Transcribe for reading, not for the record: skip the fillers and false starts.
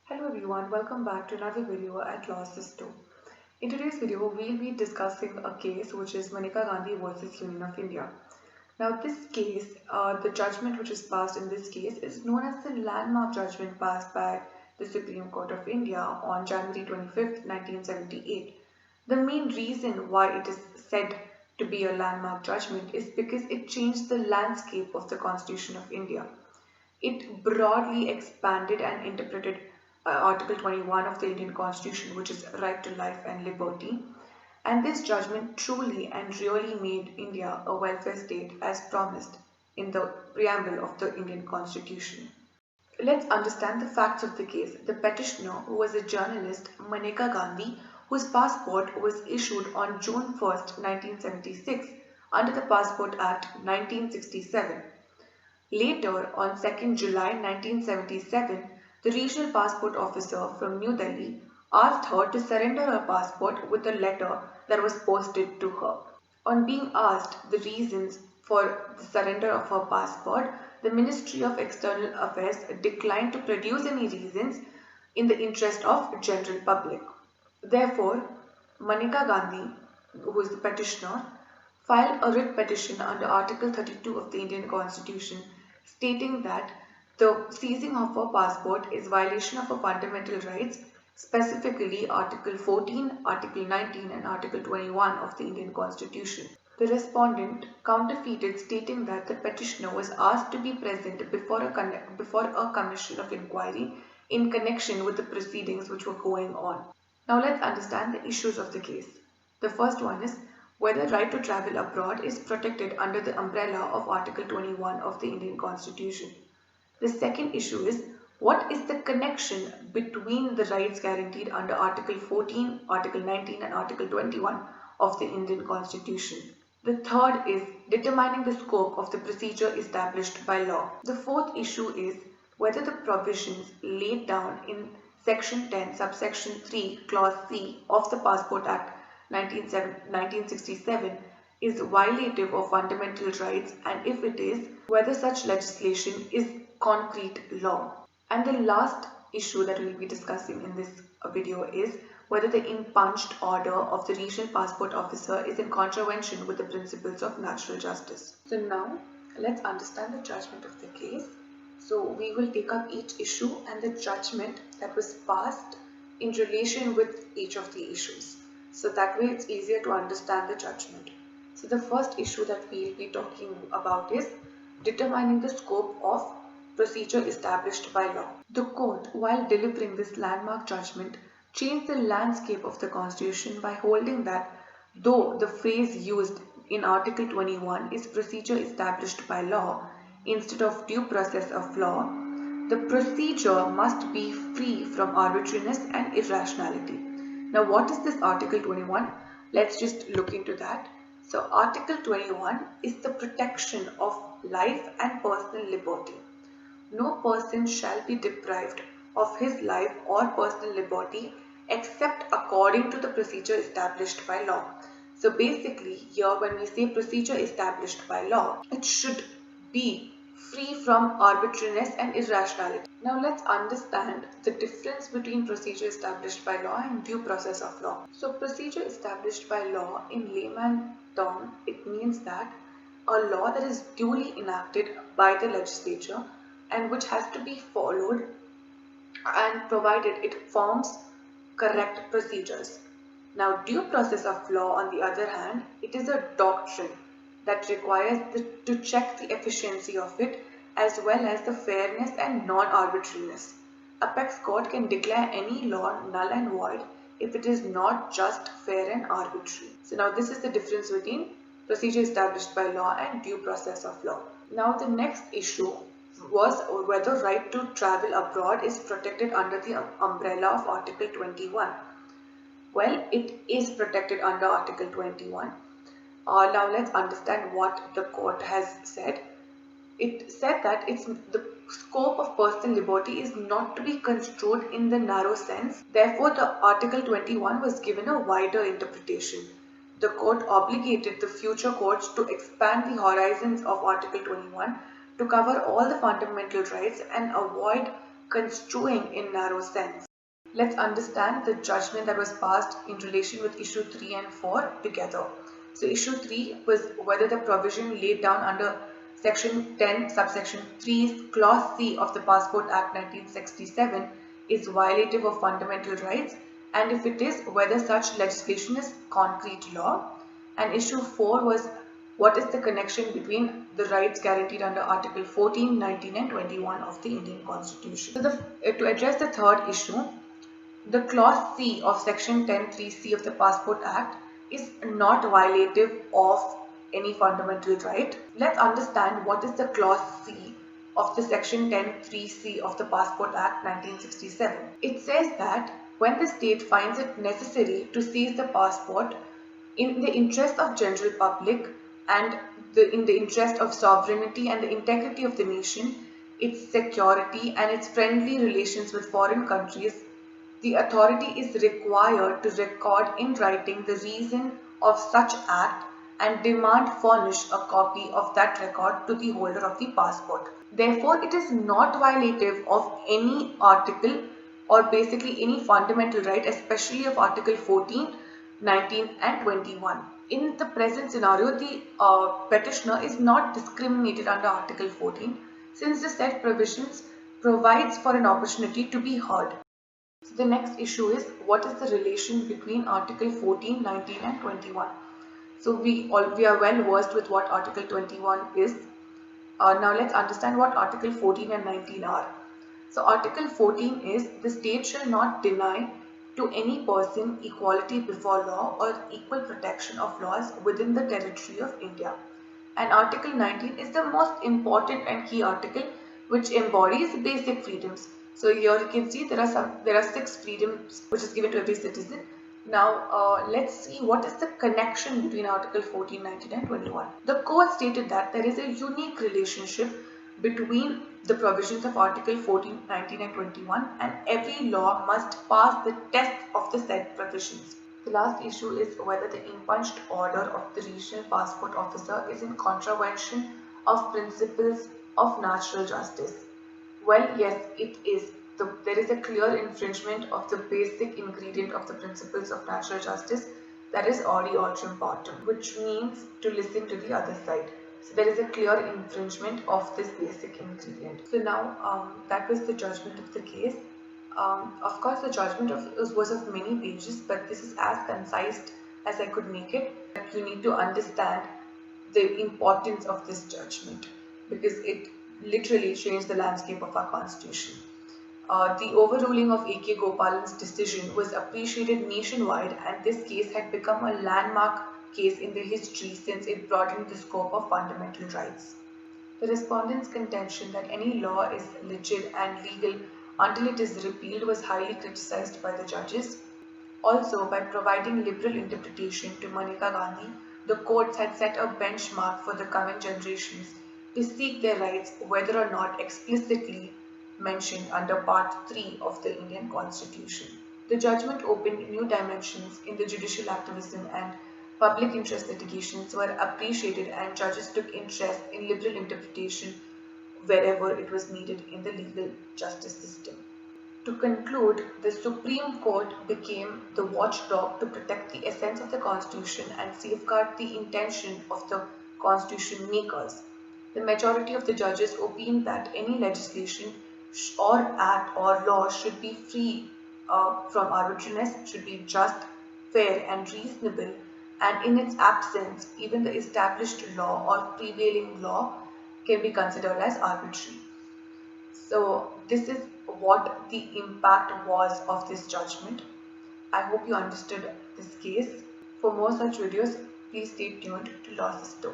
Hello everyone, welcome back to another video at Law System. In today's video, we'll be discussing a case which is Maneka Gandhi versus Union of India. Now this case, the judgment which is passed in this case is known as the landmark judgment passed by the Supreme Court of India on January 25th, 1978. The main reason why it is said to be a landmark judgment is because it changed the landscape of the Constitution of India. It broadly expanded and interpreted Article 21 of the Indian Constitution, which is right to life and liberty. And this judgment truly and really made India a welfare state as promised in the preamble of the Indian Constitution. Let's understand the facts of the case. The petitioner, who was a journalist, Maneka Gandhi, whose passport was issued on June 1st, 1976 under the Passport Act 1967. Later, on 2nd July 1977, the regional passport officer from New Delhi asked her to surrender her passport with a letter that was posted to her. On being asked the reasons for the surrender of her passport, the Ministry of External Affairs declined to produce any reasons in the interest of general public. Therefore, Maneka Gandhi, who is the petitioner, filed a writ petition under Article 32 of the Indian Constitution stating that the seizing of her passport is violation of her fundamental rights, specifically Article 14, Article 19 and Article 21 of the Indian Constitution. The respondent counterfeited, stating that the petitioner was asked to be present before a commission of inquiry in connection with the proceedings which were going on. Now let's understand the issues of the case. The first one is whether right to travel abroad is protected under the umbrella of Article 21 of the Indian Constitution. The second issue is what is the connection between the rights guaranteed under Article 14, Article 19 and Article 21 of the Indian Constitution. The third is determining the scope of the procedure established by law. The fourth issue is whether the provisions laid down in Section 10, subsection 3, clause C of the Passport Act 1967 is violative of fundamental rights, and if it is, whether such legislation is concrete law. And the last issue that we will be discussing in this video is whether the impunged order of the regional passport officer is in contravention with the principles of natural justice. So now let's understand the judgment of the case. So we will take up each issue and the judgment that was passed in relation with each of the issues. So that way it's easier to understand the judgment. So the first issue that we will be talking about is determining the scope of procedure established by law. The court, while delivering this landmark judgment, changed the landscape of the Constitution by holding that though the phrase used in Article 21 is procedure established by law instead of due process of law, the procedure must be free from arbitrariness and irrationality. Now, what is this Article 21? Let's just look into that. So, Article 21 is the protection of life and personal liberty. No person shall be deprived of his life or personal liberty except according to the procedure established by law. So basically here when we say procedure established by law, it should be free from arbitrariness and irrationality. Now let's understand the difference between procedure established by law and due process of law. So procedure established by law in layman term, it means that a law that is duly enacted by the legislature and which has to be followed and provided it forms correct procedures. Now, due process of law, on the other hand, it is a doctrine that requires to check the efficiency of it as well as the fairness and non-arbitrariness. Apex court can declare any law null and void if it is not just, fair and arbitrary. So now this is the difference between procedure established by law and due process of law. Now the next issue was whether right to travel abroad is protected under the umbrella of Article 21. Well, it is protected under Article 21. Now let's understand what the court has said. It said that the scope of personal liberty is not to be construed in the narrow sense. Therefore, the Article 21 was given a wider interpretation. The court obligated the future courts to expand the horizons of Article 21 to cover all the fundamental rights and avoid construing in narrow sense. Let's understand the judgment that was passed in relation with issue 3 and 4 together. So issue 3 was whether the provision laid down under section 10 subsection 3 clause C of the Passport Act 1967 is violative of fundamental rights, and if it is, whether such legislation is concrete law. And issue 4 was what is the connection between the rights guaranteed under Article 14, 19 and 21 of the Indian Constitution. So to address the third issue, the clause C of section 10(3)(c) of the Passport Act is not violative of any fundamental right. Let's understand what is the clause C of the section 10(3)(c) of the Passport Act 1967. It says that when the state finds it necessary to seize the passport in the interest of general public and in the interest of sovereignty and the integrity of the nation, its security and its friendly relations with foreign countries, the authority is required to record in writing the reason of such act and demand furnish a copy of that record to the holder of the passport. Therefore, it is not violative of any article or basically any fundamental right, especially of Article 14, 19 and 21. In the present scenario, the petitioner is not discriminated under Article 14 since the said provisions provides for an opportunity to be heard. So the next issue is what is the relation between Article 14, 19 and 21. So we are well versed with what Article 21 is. Now let's understand what Article 14 and 19 are. So Article 14 is the state shall not deny to any person equality before law or equal protection of laws within the territory of India. And Article 19 is the most important and key article which embodies basic freedoms. So here you can see there are 6 freedoms which is given to every citizen. Now let's see what is the connection between Article 14, 19 and 21. The court stated that there is a unique relationship between the provisions of Article 14, 19 and 21 and every law must pass the test of the said provisions. The last issue is whether the impunged order of the regional passport officer is in contravention of principles of natural justice. Well, yes, it is. There is a clear infringement of the basic ingredient of the principles of natural justice, that is audi alteram partem, which means to listen to the other side. So there is a clear infringement of this basic ingredient. So now that was the judgment of the case. Of course, the judgment was of many pages, but this is as concise as I could make it. You need to understand the importance of this judgment because it literally changed the landscape of our constitution. The overruling of A.K. Gopalan's decision was appreciated nationwide, and this case had become a landmark case in the history since it broadened the scope of fundamental rights. The respondent's contention that any law is legit and legal until it is repealed was highly criticized by the judges. Also, by providing liberal interpretation to Maneka Gandhi, the courts had set a benchmark for the coming generations to seek their rights whether or not explicitly mentioned under Part 3 of the Indian Constitution. The judgment opened new dimensions in the judicial activism, and public interest litigations were appreciated and judges took interest in liberal interpretation wherever it was needed in the legal justice system. To conclude, the Supreme Court became the watchdog to protect the essence of the Constitution and safeguard the intention of the Constitution makers. The majority of the judges opined that any legislation or act or law should be free from arbitrariness, should be just, fair and reasonable, and in its absence, even the established law or prevailing law can be considered as arbitrary. So this is what the impact was of this judgment. I hope you understood this case. For more such videos, please stay tuned to Law System.